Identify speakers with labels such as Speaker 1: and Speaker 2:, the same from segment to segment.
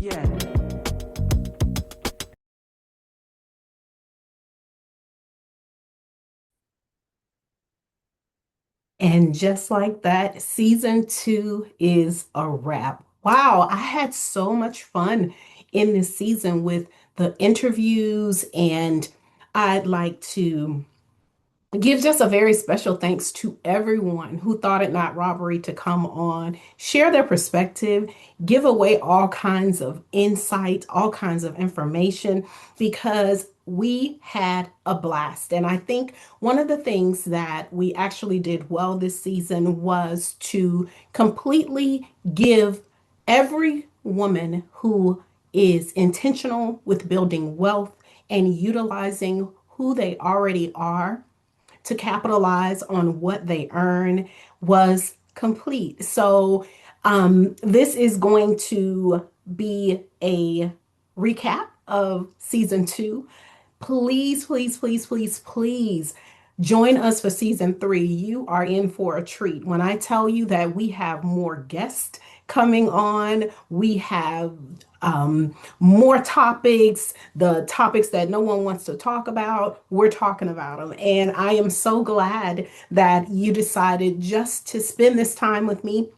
Speaker 1: begin.
Speaker 2: And just like that, season 2 is a wrap. Wow, I had so much fun in this season with the interviews, and I'd like to give just a very special thanks to everyone who thought it not robbery to come on, share their perspective, give away all kinds of insight, all kinds of information, because we had a blast. And I think one of the things that we actually did well this season was to completely give every woman who is intentional with building wealth and utilizing who they already are to capitalize on what they earn was complete. So, this is going to be a recap of season 2. Please, please, please, please, please join us for season 3. You are in for a treat. When I tell you that we have more guests coming on, we have more topics, the topics that no one wants to talk about, we're talking about them. And I am so glad that you decided just to spend this time with me.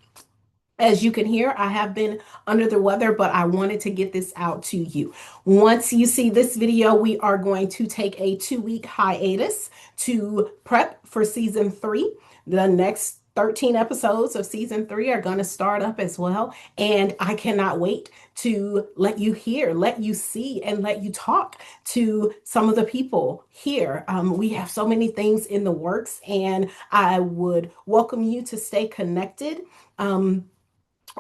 Speaker 2: As you can hear, I have been under the weather, but I wanted to get this out to you. Once you see this video, we are going to take a 2-week hiatus to prep for season 3. The next 13 episodes of season 3 are going to start up as well. And I cannot wait to let you hear, let you see, and let you talk to some of the people here. We have so many things in the works, and I would welcome you to stay connected.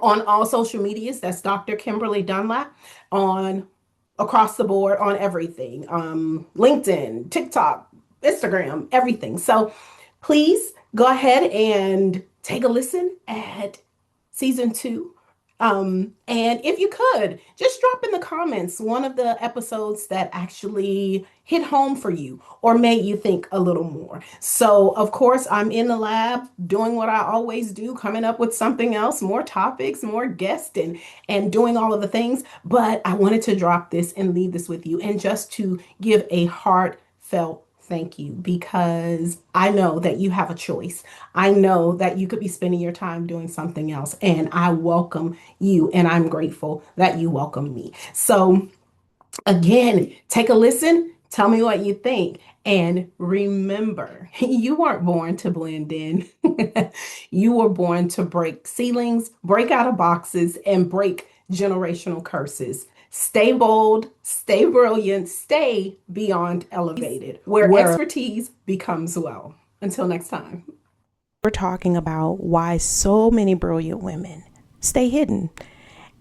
Speaker 2: On all social medias. That's Dr. Kimberly Dunlap on across the board on everything. LinkedIn, TikTok, Instagram, everything. So please go ahead and take a listen at season 2. And if you could, just drop in the comments one of the episodes that actually hit home for you or made you think a little more. So, of course, I'm in the lab doing what I always do, coming up with something else, more topics, more guests, and doing all of the things. But I wanted to drop this and leave this with you, and just to give a heartfelt thank you, because I know that you have a choice. I know that you could be spending your time doing something else, and I welcome you, and I'm grateful that you welcome me. So, again, take a listen, tell me what you think, and remember, you weren't born to blend in. You were born to break ceilings, break out of boxes, and break generational curses. Stay bold, stay brilliant, stay beyond elevated, where expertise becomes well. Until next time.
Speaker 3: We're talking about why so many brilliant women stay hidden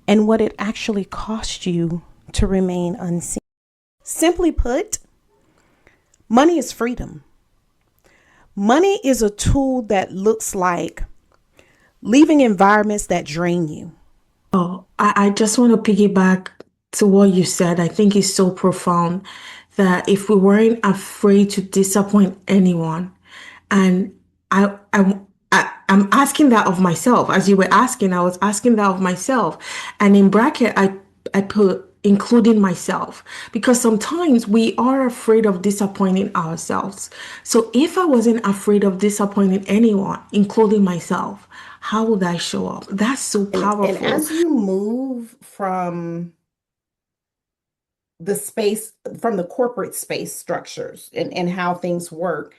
Speaker 3: and what it actually costs you to remain unseen. Simply put, money is freedom. Money is a tool that looks like leaving environments that drain you.
Speaker 4: Oh, I just want to piggyback to what you said. I think it's so profound that if we weren't afraid to disappoint anyone, and I, I, I'm asking that of myself. As you were asking, I was asking that of myself. And in bracket, I put including myself, because sometimes we are afraid of disappointing ourselves. So if I wasn't afraid of disappointing anyone, including myself, how would I show up? That's so
Speaker 2: And
Speaker 4: powerful.
Speaker 2: as you move from the space, from the corporate space structures and how things work,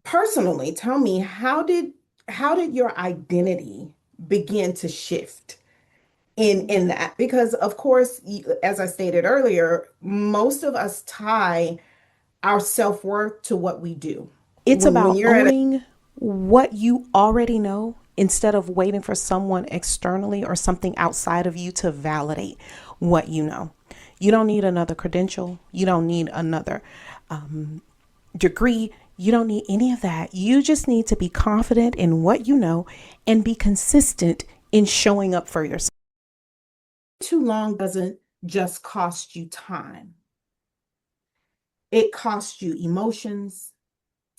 Speaker 2: personally, tell me, how did your identity begin to shift in that? Because of course, as I stated earlier, most of us tie our self-worth to what we do.
Speaker 3: It's
Speaker 2: When
Speaker 3: about
Speaker 2: you're at a
Speaker 3: owning what you already know instead of waiting for someone externally or something outside of you to validate what you know. You don't need another credential. You don't need another degree. You don't need any of that. You just need to be confident in what you know and be consistent in showing up for yourself.
Speaker 2: too long doesn't just cost you time. It costs you emotions,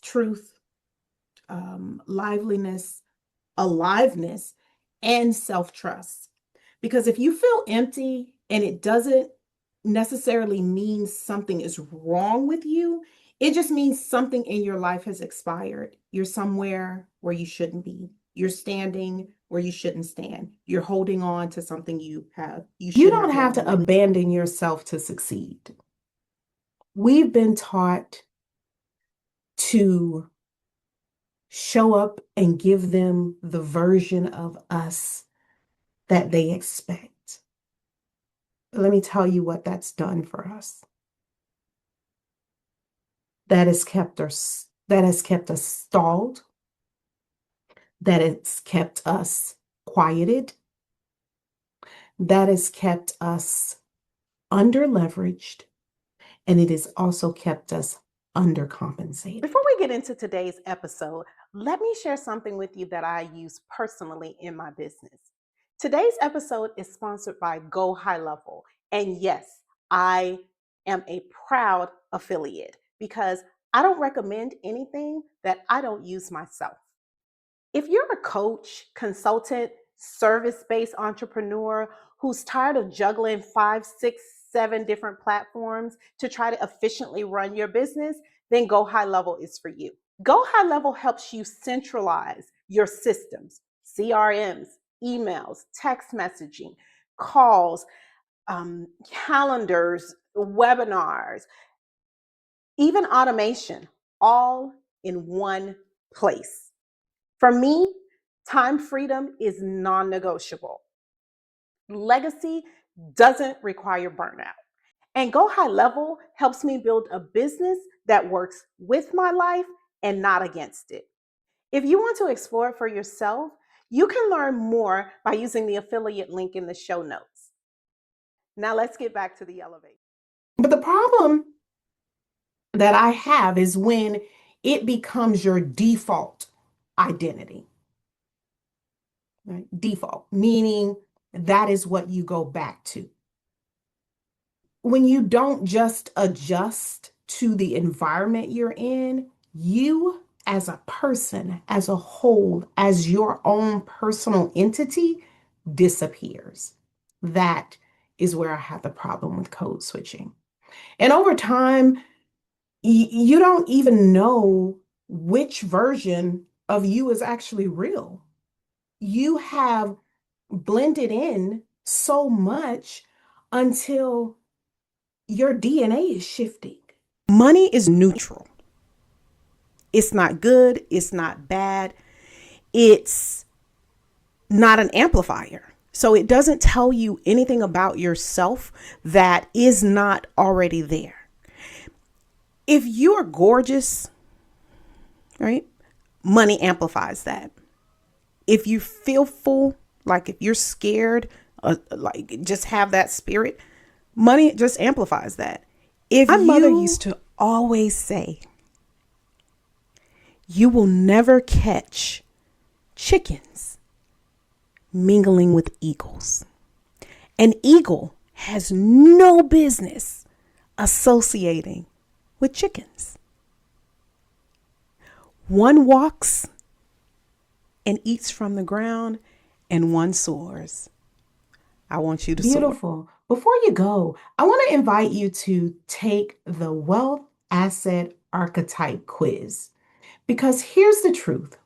Speaker 2: truth, liveliness, aliveness, and self trust. Because if you feel empty and it doesn't necessarily mean something is wrong with you, it just means something in your life has expired. You're somewhere where you shouldn't be. You're standing where you shouldn't stand. You're holding on to something you
Speaker 3: You
Speaker 2: should
Speaker 3: don't
Speaker 2: have
Speaker 3: have
Speaker 2: let
Speaker 3: to
Speaker 2: go.
Speaker 3: abandon yourself to succeed. We've been taught to show up and give them the version of us that they expect. Let me tell you what that's done for us. That has kept us stalled, that has kept us quieted, that has kept us under leveraged, and it has also kept us undercompensated.
Speaker 2: Before we get into today's episode, let me share something with you that I use personally in my business. Today's episode is sponsored by Go High Level. And yes, I am a proud affiliate because I don't recommend anything that I don't use myself. If you're a coach, consultant, service based entrepreneur who's tired of juggling 5, 6, 7 different platforms to try to efficiently run your business, then Go High Level is for you. Go High Level helps you centralize your systems, CRMs, emails, text messaging, calls, calendars, webinars, even automation, all in one place. For me, time freedom is non negotiable. Legacy doesn't require burnout. And Go High Level helps me build a business that works with my life and not against it. If you want to explore it for yourself, you can learn more by using the affiliate link in the show notes. Now let's get back to the elevation.
Speaker 3: But the problem that I have is when it becomes your default identity, right? Default, meaning that is what you go back to. When you don't just adjust to the environment you're in, you as a person, as a whole, as your own personal entity disappears. That is where I have the problem with code switching. And over time, you don't even know which version of you is actually real. You have blended in so much until your DNA is shifting.
Speaker 2: Money is neutral. It's not good, it's not bad, it's not an amplifier. So it doesn't tell you anything about yourself that is not already there. If you are gorgeous, right, money amplifies that. If you feel full, like if you're scared, like just have that spirit, money just amplifies that. If my mother used to always say, you will never catch chickens mingling with eagles. An eagle has no business associating with chickens. One walks and eats from the ground, and one soars. I want you to soar.
Speaker 3: Beautiful. Before you go, I want to invite you to take the Wealth Asset Archetype Quiz. Because here's the truth.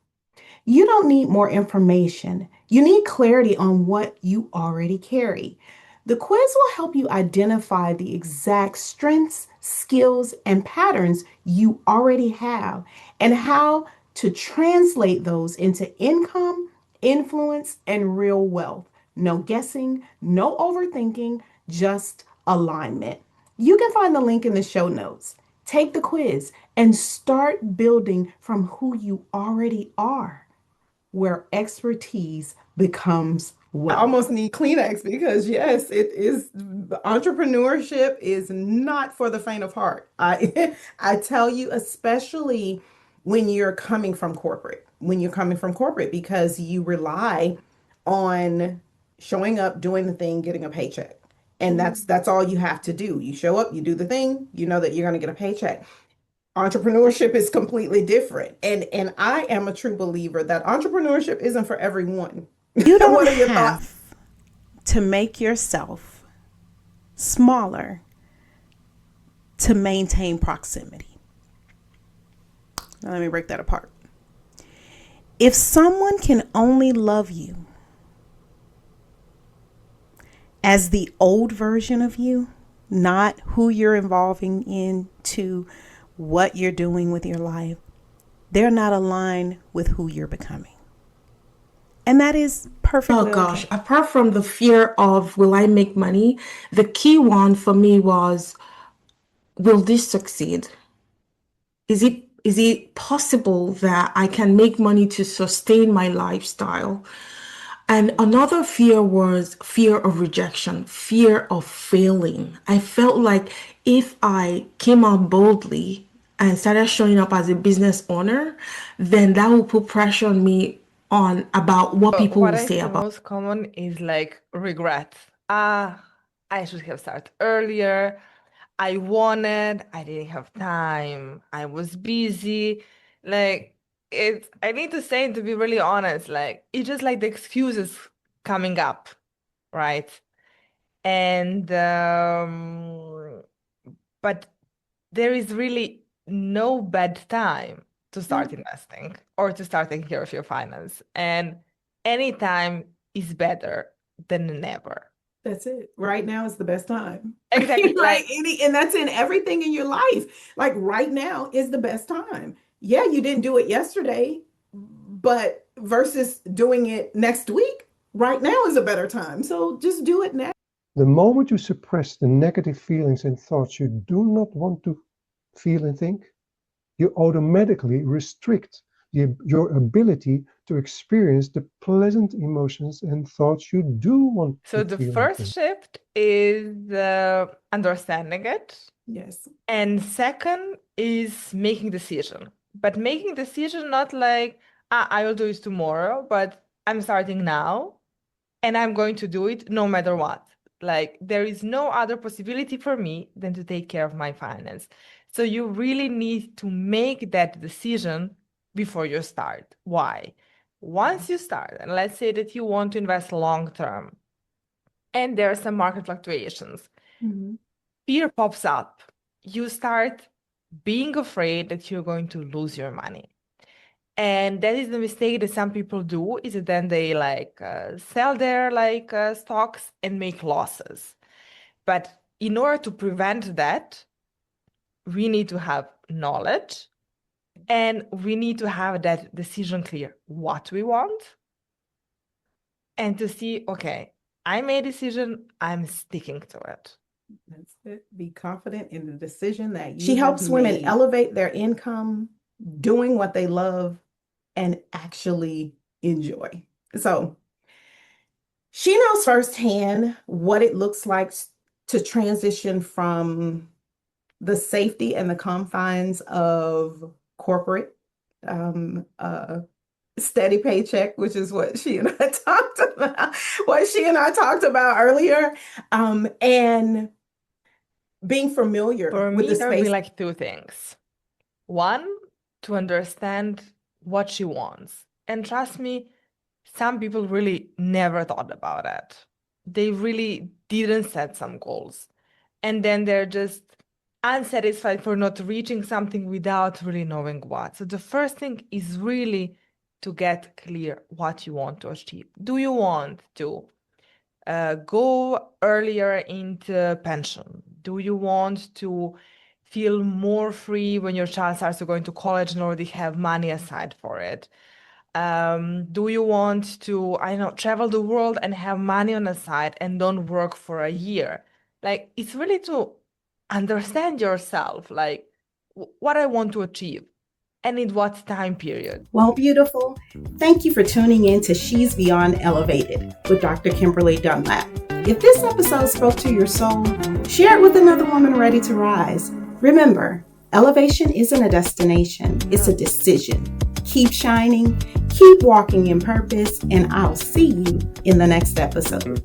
Speaker 3: You don't need more information. You need clarity on what you already carry. The quiz will help you identify the exact strengths, skills, and patterns you already have and how to translate those into income, influence, and real wealth. No guessing, no overthinking, just alignment. You can find the link in the show notes. Take the quiz and start building from who you already are, where expertise becomes wealth.
Speaker 2: I almost need Kleenex because yes, it is entrepreneurship is not for the faint of heart. I I tell you, especially when you're coming from corporate, because you rely on showing up, doing the thing, getting a paycheck. And that's all you have to do. You show up, you do the thing, you know that you're going to get a paycheck. Entrepreneurship is completely different. And I am a true believer that entrepreneurship isn't for everyone.
Speaker 3: You don't
Speaker 2: What are your
Speaker 3: have
Speaker 2: thoughts?
Speaker 3: to make yourself smaller to maintain proximity. Now, let me break that apart. If someone can only love you as the old version of you, not who you're evolving into, what you're doing with your life, they're not aligned with who you're becoming. And that is perfectly
Speaker 4: Oh gosh,
Speaker 3: okay.
Speaker 4: apart from the fear of will I make money, the key one for me was, will this succeed? Is it possible that I can make money to sustain my lifestyle? And another fear was fear of rejection, fear of failing. I felt like if I came out boldly and started showing up as a business owner, then that will put pressure on me on about what people
Speaker 1: What
Speaker 4: will
Speaker 1: I
Speaker 4: say
Speaker 1: see
Speaker 4: about.
Speaker 1: most common is like regret. I should have started earlier. I wanted, I didn't have time. I was busy. Like I need to say, to be really honest, like it's just like the excuses coming up, right? And but there is really no bad time to start investing or to start taking care of your finance. And any time is better than never.
Speaker 2: That's it. Right now is the best time.
Speaker 1: Exactly. Like,
Speaker 2: And that's in everything in your life. Like right now is the best time. Yeah, you didn't do it yesterday, but versus doing it next week, right now is a better time. So just do it now.
Speaker 5: The moment you suppress the negative feelings and thoughts you do not want to feel and think, you automatically restrict your ability to experience the pleasant emotions and thoughts you do want
Speaker 1: so
Speaker 5: to
Speaker 1: the
Speaker 5: feel and
Speaker 1: first
Speaker 5: think.
Speaker 1: shift is understanding it.
Speaker 2: Yes.
Speaker 1: And second is making decision. But making decision not like, I will do it tomorrow, but I'm starting now and I'm going to do it no matter what. Like there is no other possibility for me than to take care of my finance. So you really need to make that decision before you start. Why? Once you start, and let's say that you want to invest long term, and there are some market fluctuations,
Speaker 2: Mhm.
Speaker 1: fear pops up. You start being afraid that you're going to lose your money. And that is the mistake that some people do, is that then they sell their stocks and make losses. But in order to prevent that, we need to have knowledge and we need to have that decision clear, what we want, and to see, okay, I made a decision, I'm sticking to it.
Speaker 2: That's it. Be confident in the decision that
Speaker 3: She
Speaker 2: you have
Speaker 3: helps women
Speaker 2: made. Elevate their income, doing what they love and actually enjoy. So she knows firsthand what it looks like to transition from the safety and the confines of corporate, steady paycheck, which is what she and I talked about, earlier, and being familiar
Speaker 1: For
Speaker 2: with the
Speaker 1: me, there would be
Speaker 2: space.
Speaker 1: like two things. One, to understand what she wants. And trust me, some people really never thought about it. They really didn't set some goals. And then they're just unsatisfied for not reaching something without really knowing what. So the first thing is really to get clear what you want to achieve. Do you want to go earlier into pension? Do you want to feel more free when your child starts to go into college and already have money aside for it? Do you want to, I don't know, travel the world and have money on the side and don't work for a year? Like, it's really to understand yourself, like what I want to achieve and in what time period.
Speaker 2: Well, beautiful. Thank you for tuning in to She's Beyond Elevated with Dr. Kimberly Dunlap. If this episode spoke to your soul, share it with another woman ready to rise. Remember, elevation isn't a destination, it's a decision. Keep shining, keep walking in purpose, and I'll see you in the next episode.